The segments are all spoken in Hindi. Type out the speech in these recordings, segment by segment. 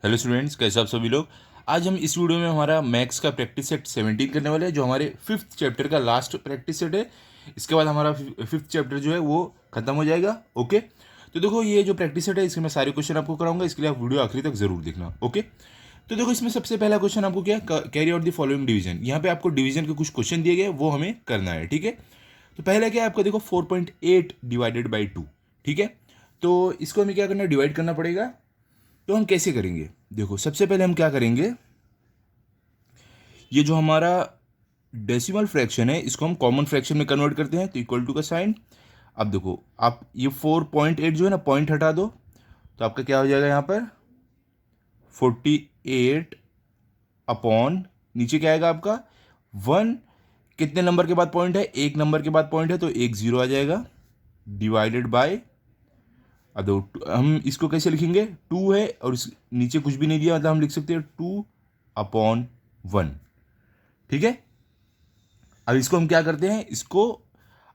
हेलो स्टूडेंट्स, कैसे आप सभी लोग। आज हम इस वीडियो में हमारा मैथ्स का प्रैक्टिस सेट 17 करने वाले हैं, जो हमारे फिफ्थ चैप्टर का लास्ट प्रैक्टिस सेट है। इसके बाद हमारा फिफ्थ चैप्टर जो है वो खत्म हो जाएगा। ओके, तो देखो ये जो प्रैक्टिस सेट है इसके मैं सारे क्वेश्चन आपको कराऊंगा, इसके लिए आप वीडियो आखिरी तक जरूर देखना। ओके, तो देखो इसमें सबसे पहला क्वेश्चन आपको क्या, carry out the following division. यहाँ पे आपको डिवीजन के कुछ क्वेश्चन दिए गए, वो हमें करना है। ठीक है, तो पहला क्या है आपका, देखो 4.8 डिवाइडेड बाई 2। ठीक है, तो इसको हमें क्या करना है, डिवाइड करना पड़ेगा। तो हम कैसे करेंगे, देखो सबसे पहले हम क्या करेंगे, ये जो हमारा डेसिमल फ्रैक्शन है इसको हम कॉमन फ्रैक्शन में कन्वर्ट करते हैं, तो इक्वल टू का साइन। अब देखो आप ये 4.8 जो है ना, पॉइंट हटा दो तो आपका क्या हो जाएगा, यहाँ पर 48 अपॉन नीचे क्या आएगा आपका 1। कितने नंबर के बाद पॉइंट है, एक नंबर के बाद पॉइंट है, तो एक जीरो आ जाएगा, डिवाइडेड बाय। अब देखो हम इसको कैसे लिखेंगे, टू है और इस नीचे कुछ भी नहीं दिया, मतलब हम लिख सकते हैं 2/1। ठीक है, अब इसको हम क्या करते हैं, इसको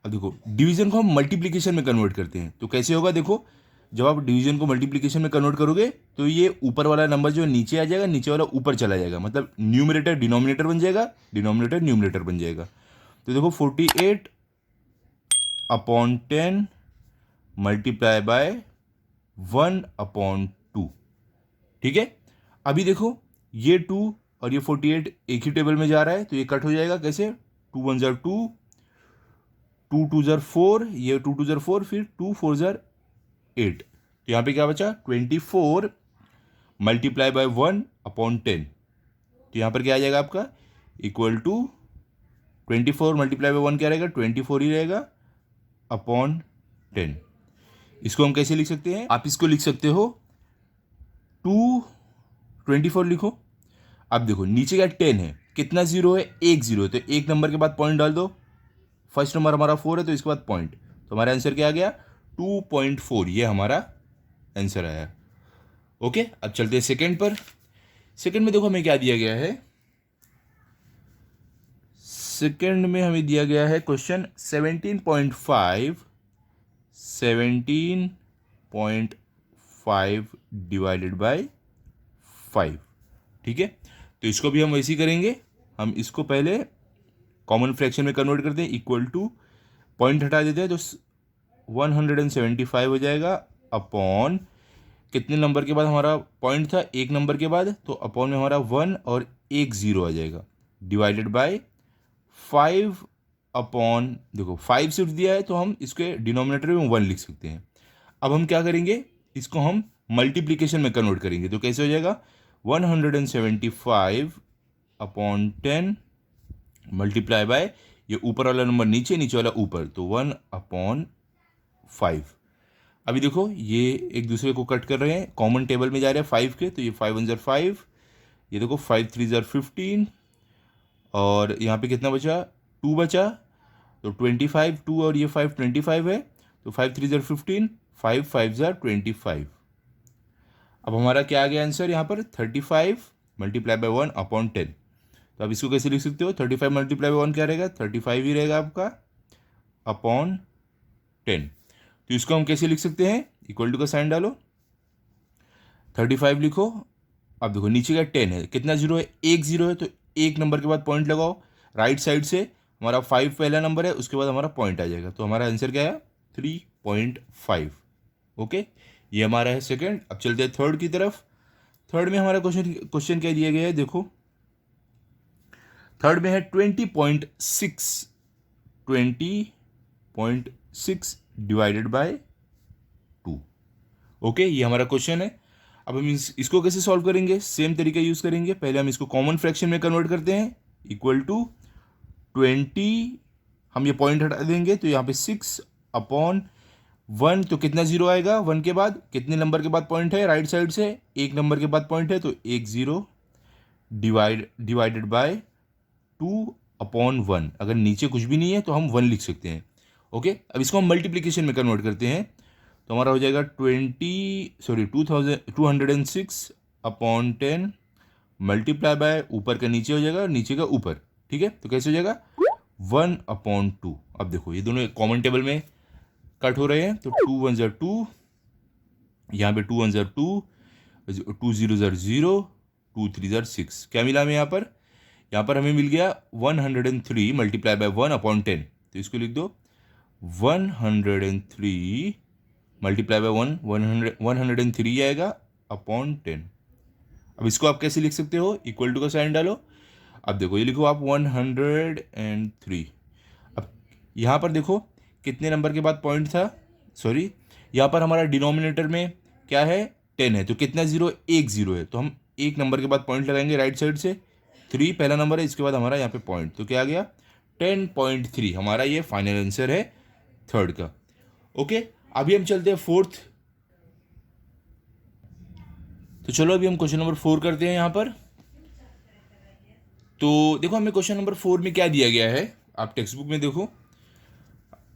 अब देखो डिवीजन को हम मल्टीप्लिकेशन में कन्वर्ट करते हैं। तो कैसे होगा, देखो जब आप डिवीजन को मल्टीप्लिकेशन में कन्वर्ट करोगे तो ये ऊपर वाला नंबर जो है नीचे आ जाएगा, नीचे वाला ऊपर चला जाएगा, मतलब न्यूमरेटर डिनोमिनेटर बन जाएगा, डिनोमिनेटर न्यूमरेटर बन जाएगा। तो देखो 48/10 मल्टीप्लाई बाय 1/2। ठीक है, अभी देखो ये 2 और ये 48 एक ही टेबल में जा रहा है, तो ये कट हो जाएगा कैसे, 2 1 जार 2, 2 2 जार 4, ये 2 2 जार 4, फिर 2 4 जार 8। तो यहाँ पे क्या बचा, 24 मल्टीप्लाई बाय 1/10। तो यहाँ पर क्या आ जाएगा आपका, इक्वल टू 24 मल्टीप्लाई बाय 1 क्या रहेगा, 24 ही रहेगा अपॉन 10। इसको हम कैसे लिख सकते हैं, आप इसको लिख सकते हो 224 लिखो। अब देखो नीचे का 10 है, कितना जीरो है, एक जीरो है, तो एक नंबर के बाद पॉइंट डाल दो। फर्स्ट नंबर हमारा 4 है तो इसके बाद पॉइंट, तो हमारा आंसर क्या आ गया, 2.4, ये हमारा आंसर आया। ओके, अब चलते हैं सेकंड पर। सेकंड में देखो हमें क्या दिया गया है, सेकंड में हमें दिया गया है क्वेश्चन 17.5 डिवाइडेड बाय 5। ठीक है, तो इसको भी हम वैसे ही करेंगे, हम इसको पहले कॉमन फ्रैक्शन में कन्वर्ट करते हैं, इक्वल टू पॉइंट हटा देते हैं तो 175 हो जाएगा अपॉन, कितने नंबर के बाद हमारा पॉइंट था, एक नंबर के बाद, तो अपॉन में हमारा 1 और एक जीरो आ जाएगा, डिवाइडेड बाय 5 अपॉन, देखो 5 सिर्फ दिया है तो हम इसके डिनोमिनेटर में 1 लिख सकते हैं। अब हम क्या करेंगे, इसको हम मल्टीप्लीकेशन में कन्वर्ट करेंगे, तो कैसे हो जाएगा, 175/10 मल्टीप्लाई बाय, ये ऊपर वाला नंबर नीचे, नीचे वाला ऊपर, तो 1/5। अभी देखो ये एक दूसरे को कट कर रहे हैं, कॉमन टेबल में जा रहे हैं 5 के, तो ये 5 1 जार 5, ये देखो 5 3 जार 15, और यहाँ पे कितना बचा, 2 बचा, तो 25, 2 और ये 5 25 है, तो 5 3 जार 15, 5 5 जार 25। अब हमारा क्या आ गया आंसर यहाँ पर, 35 मल्टीप्लाई बाय 1/10। तो अब इसको कैसे लिख सकते हो, 35 मल्टीप्लाई बाय 1 क्या रहेगा, 35 ही रहेगा आपका अपॉन 10। तो इसको हम कैसे लिख सकते हैं, इक्वल टू का साइन डालो, 35 लिखो। अब देखो नीचे का 10 है, कितना जीरो है, एक जीरो है, तो एक नंबर के बाद पॉइंट लगाओ, राइट साइड से हमारा 5 पहला नंबर है, उसके बाद हमारा पॉइंट आ जाएगा, तो हमारा आंसर क्या है, 3.5। ओके, ये हमारा है सेकंड। अब चलते हैं थर्ड की तरफ। थर्ड में हमारा क्वेश्चन क्वेश्चन क्या दिया गया है, देखो थर्ड में है 20.6 डिवाइडेड बाय 2। ओके, ये हमारा क्वेश्चन है। अब हम इसको कैसे सॉल्व करेंगे, सेम तरीका यूज करेंगे, पहले हम इसको कॉमन फ्रैक्शन में कन्वर्ट करते हैं, इक्वल टू 20, हम ये पॉइंट हटा देंगे, तो यहाँ पे 6/1, तो कितना जीरो आएगा, 1 के बाद कितने नंबर के बाद पॉइंट है, राइट साइड से एक नंबर के बाद पॉइंट है, तो एक जीरो, डिवाइडेड बाय 2/1। अगर नीचे कुछ भी नहीं है तो हम 1 लिख सकते हैं। ओके, अब इसको हम मल्टीप्लीकेशन में कन्वर्ट करते हैं, तो हमारा हो जाएगा 206/10 मल्टीप्लाई बाय, ऊपर का नीचे हो जाएगा, नीचे का ऊपर। ठीक है, तो कैसे हो जाएगा, 1/2। अब देखो ये दोनों कॉमन टेबल में कट हो रहे हैं, तो 2 1 जार 2, यहाँ पे 2 1 जार 2, 2 0 0, 2 3 6, क्या मिला हमें यहाँ पर हमें मिल गया 103 मल्टीप्लाई बाय 1/10, तो इसको लिख दो 103 मल्टीप्लाई बाय 103 आएगा अपॉन 10। अब इसको आप कैसे लिख सकते हो, इक्वल टू का साइन डालो। अब देखो ये लिखो आप 103। अब यहाँ पर देखो कितने नंबर के बाद पॉइंट था, सॉरी यहाँ पर हमारा डिनोमिनेटर में क्या है 10 है, तो कितना जीरो, एक जीरो है, तो हम एक नंबर के बाद पॉइंट लगाएंगे राइट साइड से, 3 पहला नंबर है, इसके बाद हमारा यहाँ पे पॉइंट, तो क्या आ गया 10.3, हमारा ये फाइनल आंसर है थर्ड का। ओके, अभी हम चलते हैं फोर्थ। तो चलो अभी हम क्वेश्चन नंबर 4 करते हैं यहाँ पर। तो देखो हमें क्वेश्चन नंबर 4 में क्या दिया गया है, आप टेक्स्ट बुक में देखो,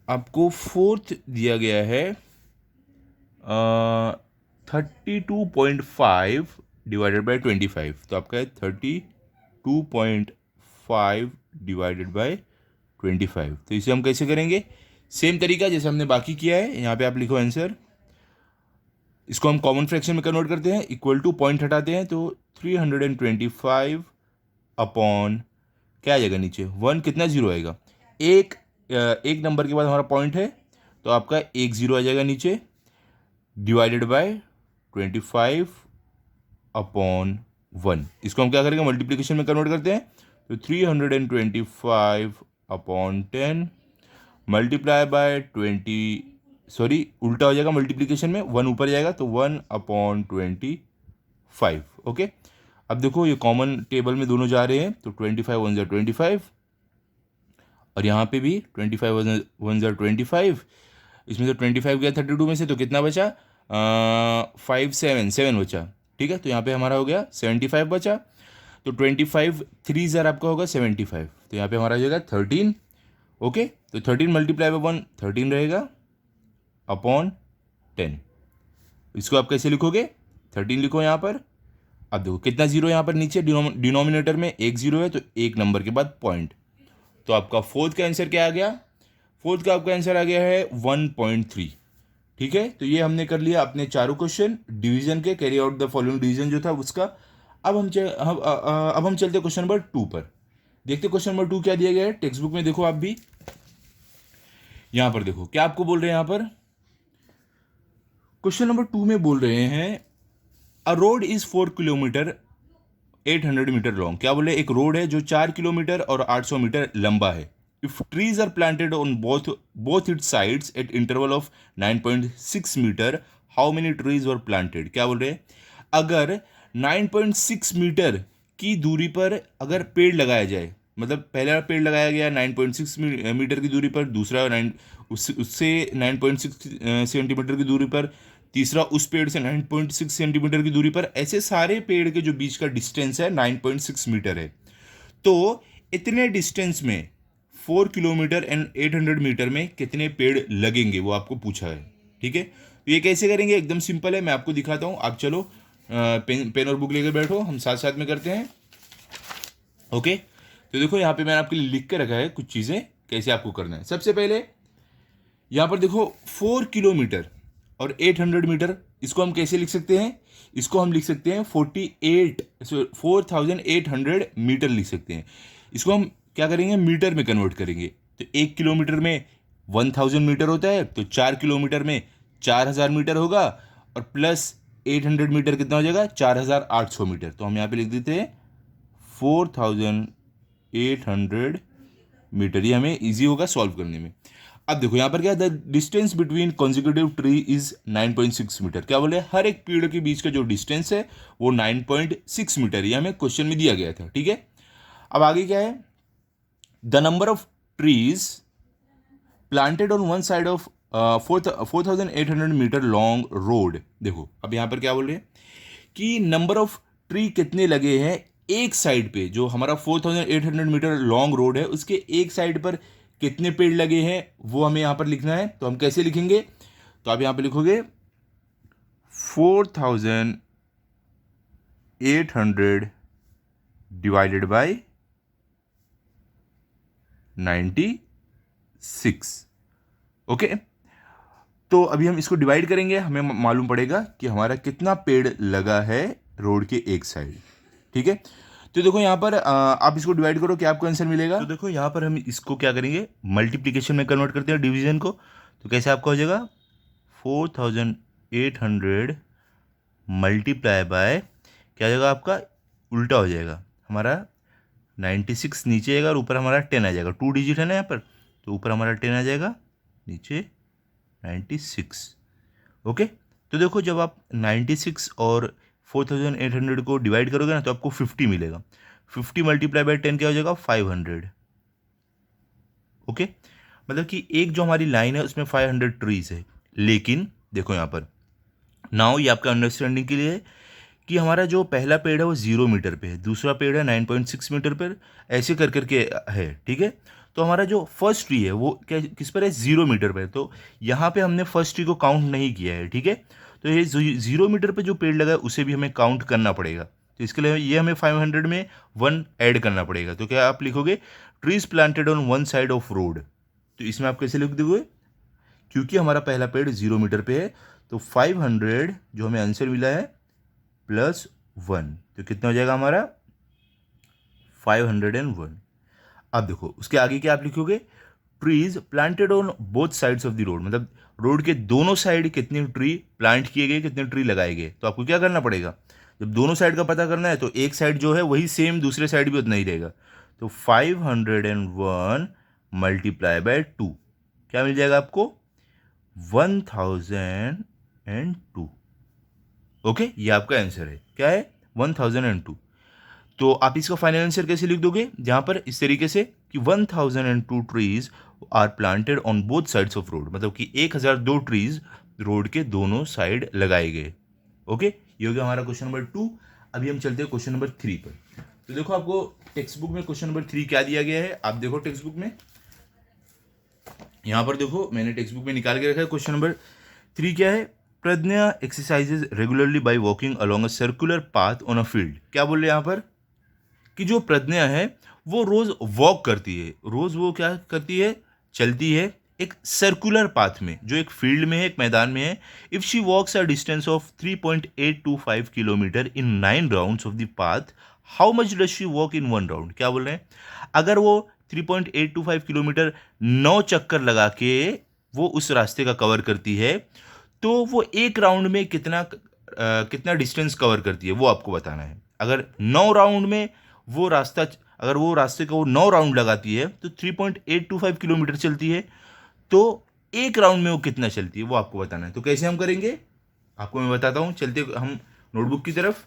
आपको फोर्थ दिया गया है 32.5 डिवाइडेड बाई 25, तो आपका है 32.5 डिवाइडेड बाई 25। तो इसे हम कैसे करेंगे, सेम तरीका जैसे हमने बाकी किया है, यहाँ पे आप लिखो आंसर। इसको हम कॉमन फ्रैक्शन में कन्वर्ट करते हैं, इक्वल टू पॉइंट हटाते हैं, तो 325 अपॉन क्या आ जाएगा नीचे, 1 कितना जीरो आएगा, एक नंबर के बाद हमारा पॉइंट है, तो आपका 1 जीरो आ जाएगा नीचे, डिवाइडेड बाय 25 अपॉन 1। इसको हम क्या करेंगे, मल्टीप्लिकेशन में कन्वर्ट करते हैं, तो 325 अपॉन 10 मल्टीप्लाई बाय 20, सॉरी उल्टा हो जाएगा मल्टीप्लिकेशन में, 1 ऊपर जाएगा, तो 1 अपॉन 25। ओके, अब देखो ये कॉमन टेबल में दोनों जा रहे हैं, तो 25 1 ज़ा 25, और यहाँ पे भी 25 1 ज़ा 25, इसमें से 25 गया 32 में से, तो कितना बचा 5 7 बचा, ठीक है, तो यहाँ पे हमारा हो गया 75 बचा, तो 25 3 ज़र आपका होगा 75, तो यहाँ पे हमारा हो जाएगा 13। ओके, तो 13 मल्टीप्लाई बाय 1 13 रहेगा अपॉन 10। इसको आप कैसे लिखोगे, 13 लिखो यहाँ पर। अब देखो कितना जीरो यहाँ पर नीचे, डिनोमिनेटर में एक जीरो है, तो एक नंबर के बाद पॉइंट, तो आपका फोर्थ का आंसर क्या आ गया, फोर्थ का आपका आंसर आ गया है 1.3। ठीक है, तो ये हमने कर लिया अपने चारों क्वेश्चन डिवीजन के, carry out the following division जो था उसका। अब हम चलते क्वेश्चन नंबर 2 पर, देखते क्वेश्चन नंबर 2 क्या दिया गया है, टेक्स्ट बुक में देखो आप भी, यहां पर देखो क्या आपको बोल रहे हैं, यहां पर क्वेश्चन नंबर 2 में बोल रहे हैं a road is 4 kilometre 800 metre long, क्या बोले, एक रोड है जो 4 किलोमीटर और 800 मीटर लंबा है। If trees are planted on both its sides at interval of 9.6 metre, how many trees were planted, क्या बोल रहे हैं, अगर 9.6 मीटर की दूरी पर अगर पेड़ लगाया जाए, मतलब पहला पेड़ लगाया गया 9.6 मीटर की दूरी पर, दूसरा उससे 9.6 सेंटीमीटर की दूरी पर, तीसरा उस पेड़ से 9.6 सेंटीमीटर की दूरी पर, ऐसे सारे पेड़ के जो बीच का डिस्टेंस है 9.6 मीटर है। तो इतने डिस्टेंस में 4 किलोमीटर एंड 800 मीटर में कितने पेड़ लगेंगे वो आपको पूछा है। ठीक है, तो ये कैसे करेंगे, एकदम सिंपल है, मैं आपको दिखाता हूँ। आप चलो पेन और बुक लेकर बैठो, हम साथ साथ में करते हैं। ओके, तो देखो यहाँ पे मैंने आपके लिए लिख के रखा है कुछ चीज़ें कैसे आपको करना है। सबसे पहले यहाँ पर देखो 4 किलोमीटर और 800 मीटर, इसको हम कैसे लिख सकते हैं, इसको हम लिख सकते हैं 4800 मीटर लिख सकते हैं। इसको हम क्या करेंगे, मीटर में कन्वर्ट करेंगे, तो 1 किलोमीटर में 1000 मीटर होता है, तो 4 किलोमीटर में 4000 मीटर होगा, और प्लस 800 मीटर कितना हो जाएगा 4800 मीटर, तो हम यहाँ पे लिख देते हैं 4800 मीटर, ये हमें इजी होगा सॉल्व करने में। अब देखो यहाँ पर क्या, the distance between consecutive tree is 9.6 metre, क्या बोले, हर एक पेड़ के बीच का जो डिस्टेंस है वो 9.6 मीटर, ये हमें क्वेश्चन में दिया गया था। ठीक है, अब आगे क्या है, the number of trees planted on one side of 4800 metre long road. देखो अब यहाँ पर क्या बोल रहे हैं कि नंबर ऑफ ट्री कितने लगे हैं एक साइड पे, जो हमारा 4800 मीटर लॉन्ग रोड है उसके एक साइड पर कितने पेड़ लगे हैं वो हमें यहाँ पर लिखना है। तो हम कैसे लिखेंगे, तो आप यहाँ पे लिखोगे 4800 डिवाइडेड बाय 96। ओके, तो अभी हम इसको डिवाइड करेंगे, हमें मालूम पड़ेगा कि हमारा कितना पेड़ लगा है रोड के एक साइड। ठीक है, तो देखो यहाँ पर आप इसको डिवाइड करो, क्या आपको आंसर मिलेगा। तो देखो यहाँ पर हम इसको क्या करेंगे, मल्टीप्लिकेशन में कन्वर्ट करते हैं डिवीजन को। तो कैसे आपका हो जाएगा, 4800 मल्टीप्लाई बाय, क्या हो जाएगा आपका, उल्टा हो जाएगा हमारा 96 नीचे आएगा और ऊपर हमारा 10 आ जाएगा। 2 डिजिट है ना यहाँ पर, तो ऊपर हमारा 10 आ जाएगा, नीचे 96। ओके, तो देखो जब आप 96 और 4800 को डिवाइड करोगे ना तो आपको 50 मिलेगा। 50 मल्टीप्लाई बाय 10 क्या हो जाएगा, 500। ओके, मतलब कि एक जो हमारी लाइन है उसमें 500 ट्रीज है। लेकिन देखो यहाँ पर नाउ ये आपका अंडरस्टैंडिंग के लिए है कि हमारा जो पहला पेड़ है वो 0 मीटर पे है, दूसरा पेड़ है 9.6 मीटर पर, ऐसे कर करके है। ठीक है, तो हमारा जो फर्स्ट ट्री है वो क्या किस पर है, 0 मीटर पर है। तो यहाँ पे हमने फर्स्ट ट्री को काउंट नहीं किया है। ठीक है, तो ये 0 मीटर पे जो पेड़ लगा है उसे भी हमें काउंट करना पड़ेगा। तो इसके लिए ये हमें 500 में 1 ऐड करना पड़ेगा। तो क्या आप लिखोगे, trees planted on one side of road. तो इसमें आप कैसे लिख दोगे, क्योंकि हमारा पहला पेड़ 0 मीटर पे है तो 500 जो हमें आंसर मिला है प्लस 1, तो कितना हो जाएगा हमारा 501। अब देखो उसके आगे क्या आप लिखोगे, trees planted on both sides of the road, मतलब रोड के दोनों साइड कितने ट्री प्लांट किए गए, कितने ट्री लगाए गए। तो आपको क्या करना पड़ेगा, जब दोनों साइड का पता करना है तो एक साइड जो है वही सेम दूसरे साइड भी उतना ही रहेगा। तो 501 मल्टीप्लाई बाय 2 क्या मिल जाएगा आपको, 1002। ओके, ये आपका आंसर है, क्या है 1002। तो आप इसका फाइनल आंसर कैसे लिख दोगे, जहां पर इस तरीके से कि 1002 trees are planted on both sides of road, मतलब कि 1002 ट्रीज रोड के दोनों साइड लगाए गए। ओके, ये हो गया हमारा क्वेश्चन नंबर 2। अभी हम चलते हैं क्वेश्चन नंबर 3 पर। तो देखो आपको टेक्स्ट बुक में क्वेश्चन नंबर 3 क्या दिया गया है, आप देखो टेक्स्ट बुक में, यहां पर देखो मैंने टेक्स्ट बुक में निकाल के रखा है। क्वेश्चन नंबर 3 क्या है, Pragya exercises regularly by walking along a circular path on a field. क्या बोल रहे हैं यहाँ पर कि जो प्रज्ञा है वो रोज वॉक करती है, रोज वो क्या करती है, चलती है एक सर्कुलर पाथ में, जो एक फील्ड में है, एक मैदान में है। If she walks a distance of 3.825 kilometre in 9 rounds of the path, how much does she walk in 1 round. क्या बोल रहे हैं, अगर वो 3.825 किलोमीटर 9 चक्कर लगा के वो उस रास्ते का कवर करती है तो वो एक राउंड में कितना डिस्टेंस कवर करती है, वो आपको बताना है। अगर 9 राउंड में वो रास्ता, अगर वो रास्ते का वो 9 राउंड लगाती है तो 3.825 किलोमीटर चलती है, तो एक राउंड में वो कितना चलती है वो आपको बताना है। तो कैसे हम करेंगे आपको मैं बताता हूँ, चलते हम नोटबुक की तरफ।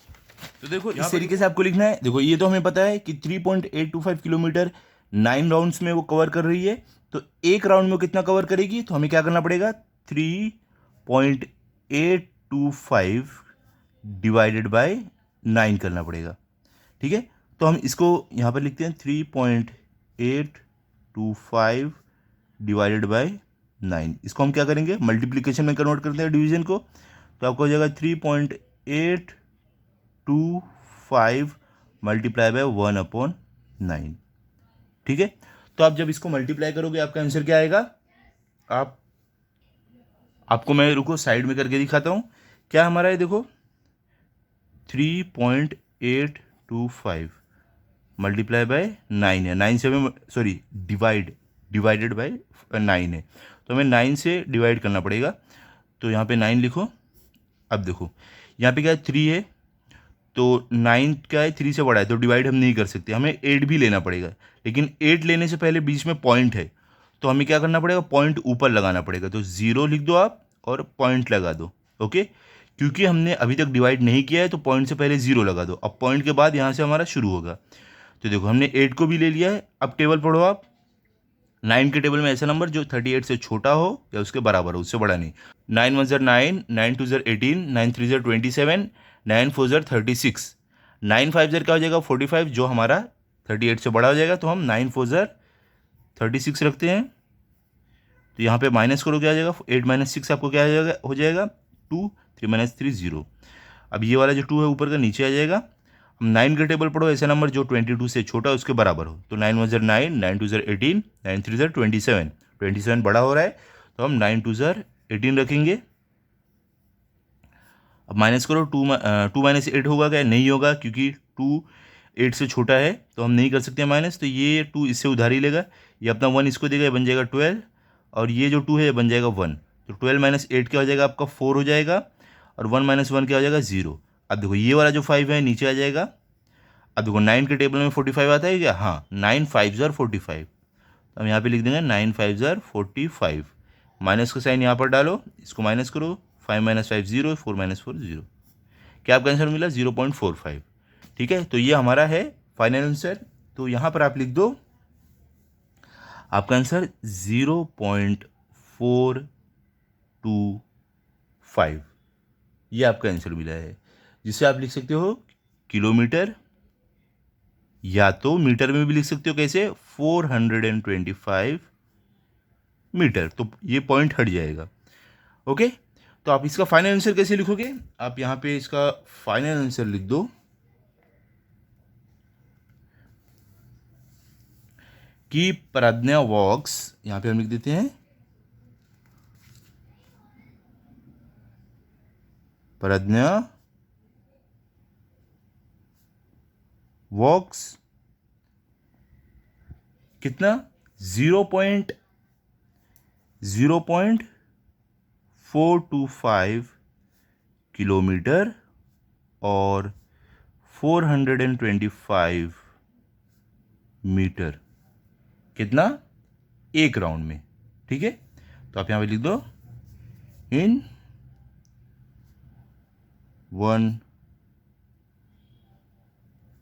तो देखो इस तरीके से आपको लिखना है। देखो ये तो हमें पता है कि 3.825 किलोमीटर 9 राउंड्स में वो कवर कर रही है, तो एक राउंड में वो कितना कवर करेगी, तो हमें क्या करना पड़ेगा, 3.825 डिवाइडेड बाय 9 करना पड़ेगा। ठीक है, तो हम इसको यहाँ पर लिखते हैं 3.825 डिवाइडेड बाय 9। इसको हम क्या करेंगे, मल्टीप्लिकेशन में कन्वर्ट करते हैं डिवीजन को। तो आपको हो जाएगा 3.825 मल्टीप्लाई बाय 1/9। ठीक है, तो आप जब इसको मल्टीप्लाई करोगे आपका आंसर क्या आएगा, आपको मैं रुको साइड में करके दिखाता हूँ क्या हमारा है। देखो 3.825 मल्टीप्लाई बाय 9 है, 9 से हमें सॉरी डिवाइडेड बाय 9 है, तो हमें 9 से डिवाइड करना पड़ेगा। तो यहाँ पे 9 लिखो। अब देखो यहाँ पे क्या है, 3 है, तो 9 क्या है, 3 से बड़ा है, तो डिवाइड हम नहीं कर सकते, हमें 8 भी लेना पड़ेगा। लेकिन 8 लेने से पहले बीच में पॉइंट है, तो हमें क्या करना पड़ेगा, पॉइंट ऊपर लगाना पड़ेगा। तो 0 लिख दो आप और पॉइंट लगा दो। ओके, क्योंकि हमने अभी तक डिवाइड नहीं किया है तो पॉइंट से पहले 0 लगा दो। अब पॉइंट के बाद यहाँ से हमारा शुरू होगा। तो देखो हमने 8 को भी ले लिया है। अब टेबल पढ़ो आप, 9 के टेबल में ऐसा नंबर जो 38 से छोटा हो या उसके बराबर हो, उससे बड़ा नहीं। 9 1 9, 9 2 18, 9 3 27, 9 4 36, 9 5 क्या हो जाएगा 45, जो हमारा 38 से बड़ा हो जाएगा। तो हम 9 4 36 रखते हैं। तो यहाँ पे माइनस करो, क्या आ जाएगा 8 - 6 आपको क्या हो जाएगा 2, 3 - 3 0। अब ये वाला जो 2 है ऊपर का नीचे आ जाएगा। हम 9 के टेबल पढ़ो, ऐसा नंबर जो 22 से छोटा है उसके बराबर हो। तो 9 1 9, 9 2 18, 9 3 27, 27 बड़ा हो रहा है, तो हम 9 2 18 रखेंगे। अब माइनस करो, 2 माइनस 8 होगा क्या? नहीं होगा, क्योंकि 2 8 से छोटा है तो हम नहीं कर सकते माइनस। तो ये 2 इससे उधार ही लेगा, ये अपना 1 इसको देगा, ये बन जाएगा 12, और ये जो 2 है ये बन जाएगा 1। तो 12 माइनस 8 क्या हो जाएगा आपका? 4 हो जाएगा, और 1 माइनस 1 क्या हो जाएगा? 0। अब देखो ये वाला जो 5 है नीचे आ जाएगा। अब देखो 9 के टेबल में 45 आता है क्या? हाँ, 9 5 ज़र 45। तो हम यहाँ पे लिख देंगे 9 5 ज़र 45। माइनस का साइन यहाँ पर डालो, इसको माइनस करो, 5 माइनस 5 0, 4 माइनस 4 0। क्या आपका आंसर मिला? 0.45। ठीक है, तो ये हमारा है फाइनल आंसर। तो यहाँ पर आप लिख दो आपका आंसर 0.425, ये आपका आंसर मिला है, जिसे आप लिख सकते हो किलोमीटर, या तो मीटर में भी लिख सकते हो। कैसे? 425 मीटर। तो ये पॉइंट हट जाएगा। ओके, तो आप इसका फाइनल आंसर कैसे लिखोगे? आप यहाँ पे इसका फाइनल आंसर लिख दो कि प्रज्ञा वॉक्स, यहाँ पे हम लिख देते हैं प्रज्ञा वॉक्स कितना? 0.425 किलोमीटर और 425 मीटर। कितना? एक राउंड में। ठीक है, तो आप यहां पे लिख दो इन 1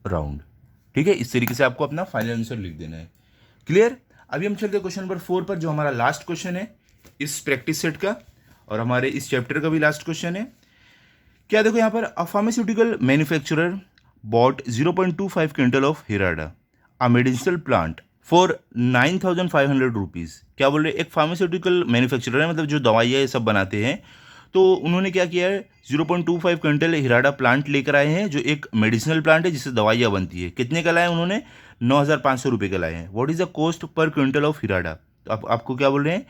राउंड। ठीक है, इस तरीके से आपको अपना फाइनल आंसर लिख देना है। क्लियर? अभी हम चलते हैं क्वेश्चन नंबर 4 पर, जो हमारा लास्ट क्वेश्चन है इस प्रैक्टिस सेट का और हमारे इस चैप्टर का भी लास्ट क्वेश्चन है। क्या देखो यहाँ पर, a pharmaceutical manufacturer bought 0.25 quintal of हिराडा a medicinal plant for 9,500 rupees. क्या बोल रहे हैं? एक फार्मास्यूटिकल मैन्युफैक्चरर है, मतलब जो दवाइयाँ ये सब बनाते हैं, तो उन्होंने क्या किया है, 0.25 क्विंटल हिराडा प्लांट लेकर आए हैं, जो एक मेडिसिनल प्लांट है जिससे दवाइयाँ बनती है। कितने का लाए उन्होंने? 9,500 रुपये का लाए हैं। What is the cost per quintal of हिराडा? तो आपको क्या बोल रहे हैं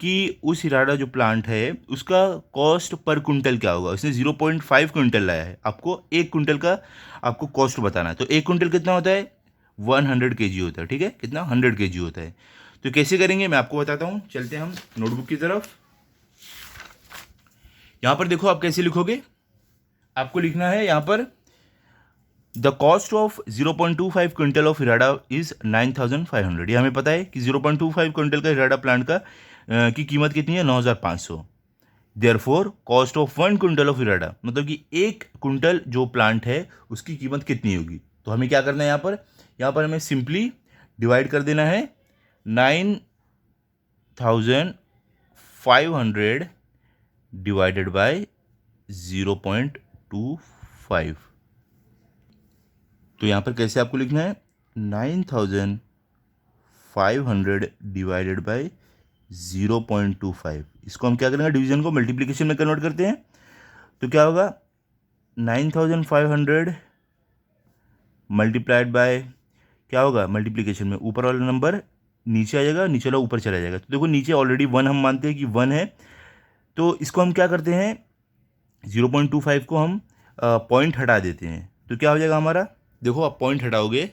कि उस हिराडा जो प्लांट है उसका कॉस्ट पर कुंटल क्या होगा। उसने 0.5 क्विंटल लाया है, आपको 1 कुंटल का आपको कॉस्ट बताना है। तो 1 कुंटल कितना होता है? 100 kg होता है। ठीक है, कितना? 100 kg होता है। तो कैसे करेंगे मैं आपको बताता हूँ। चलते हैं हम नोटबुक की तरफ। यहाँ पर देखो आप कैसे लिखोगे, आपको लिखना है यहाँ पर the cost of 0.25 quintal of हिराडा इज 9,500। ये हमें पता है कि 0.25 क्विंटल का हिराडा प्लांट का की कीमत कितनी है? 9,500। Therefore cost of 1 quintal of हिराडा, मतलब कि 1 कुंटल जो प्लांट है उसकी कीमत कितनी होगी। तो हमें क्या करना है यहाँ पर हमें सिंपली डिवाइड कर देना है 9,500 डिवाइडेड बाय 0.25। तो यहाँ पर कैसे आपको लिखना है? 9,500 डिवाइडेड बाय 0.25। इसको हम क्या करेंगे? डिवीजन को मल्टीप्लिकेशन में कन्वर्ट करते हैं। तो क्या होगा? 9,500 मल्टीप्लाइड बाय क्या होगा? मल्टीप्लिकेशन में ऊपर वाला नंबर नीचे आ जाएगा, नीचे वाला ऊपर चला जाएगा। तो देखो नीचे ऑलरेडी 1 हम मानते हैं कि 1 है, तो इसको हम क्या करते हैं? 0.25 को हम पॉइंट हटा देते हैं। तो क्या हो जाएगा हमारा? देखो आप पॉइंट हटाओगे,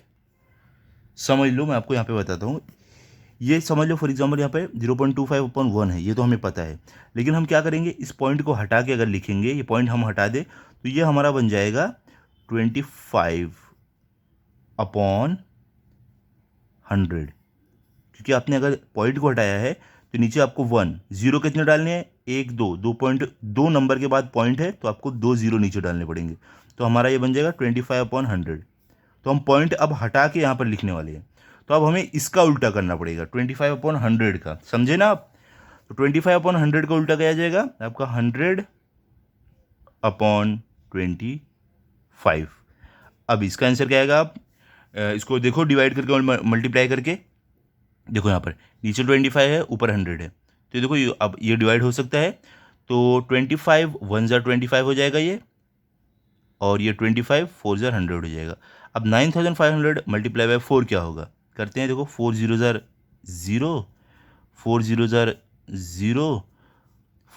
समझ लो, मैं आपको यहाँ पे बताता हूँ। ये समझ लो, फॉर एग्जांपल यहाँ पे 0.25/1 है, ये तो हमें पता है। लेकिन हम क्या करेंगे, इस पॉइंट को हटा के अगर लिखेंगे, ये पॉइंट हम हटा दें, तो ये हमारा बन जाएगा 25/100। क्योंकि आपने अगर पॉइंट को हटाया है तो नीचे आपको 1 0 कितने डालने हैं? 1 2 2.2 नंबर के बाद पॉइंट है, तो आपको 2 0 नीचे डालने पड़ेंगे। तो हमारा ये बन जाएगा 25/100। तो हम पॉइंट अब हटा के यहाँ पर लिखने वाले हैं। तो अब हमें इसका उल्टा करना पड़ेगा 25/100 का, समझे ना आप? तो 25/100 का उल्टा क्या जाएगा आपका? 100/25। अब इसका आंसर क्या आएगा? आप इसको देखो डिवाइड करके और मल्टीप्लाई करके। देखो यहाँ पर नीचे 25 है, ऊपर 100 है, तो देखो अब ये डिवाइड हो सकता है। तो 25 1 ज़ा 25 हो जाएगा ये, और ये 25 4 ज़ा 100 हो जाएगा। अब 9,500 मल्टीप्लाई बाय 4 क्या होगा? करते हैं, देखो 4 0 ज़र 0, 4 0 ज़र 0,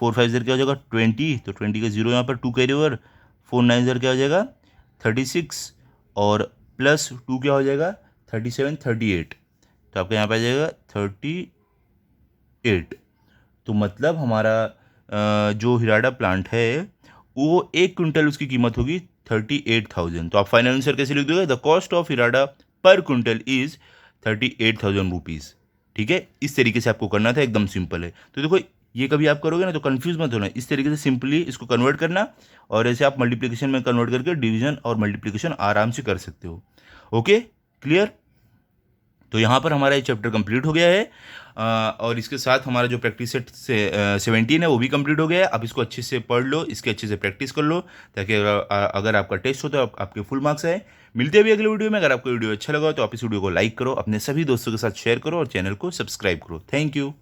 4 5 ज़र क्या हो जाएगा 20, तो 20 का 0 यहाँ पर 2 कैरी ओवर, 4 9 ज़र क्या हो जाएगा 36 और प्लस 2 क्या हो जाएगा 37 38, तो आपका यहाँ पे आ जाएगा 38। तो मतलब हमारा जो हिराडा प्लांट है वो 1 क्विंटल उसकी कीमत होगी 38,000। तो आप फाइनल आंसर कैसे लिख दोगे, द कॉस्ट ऑफ हिराडा पर क्विंटल इज 38,000 रुपीज़। ठीक है, इस तरीके से आपको करना था, एकदम सिंपल है। तो देखो ये कभी आप करोगे ना तो कंफ्यूज मत होना, इस तरीके से सिंपली इसको कन्वर्ट करना और ऐसे आप मल्टीप्लिकेशन में कन्वर्ट करके डिवीजन और मल्टीप्लिकेशन आराम से कर सकते हो। Okay, clear. तो यहाँ पर हमारा ये चैप्टर कंप्लीट हो गया है और इसके साथ हमारा जो प्रैक्टिस सेट से 17 है वो भी कंप्लीट हो गया है। आप इसको अच्छे से पढ़ लो, इसके अच्छे से प्रैक्टिस कर लो, ताकि अगर आपका टेस्ट हो तो आपके फुल मार्क्स आए। मिलते हैं भी अगले वीडियो में। अगर आपको वीडियो अच्छा लगा तो आप इस वीडियो को लाइक करो, अपने सभी दोस्तों के साथ शेयर करो और चैनल को सब्सक्राइब करो। Thank you.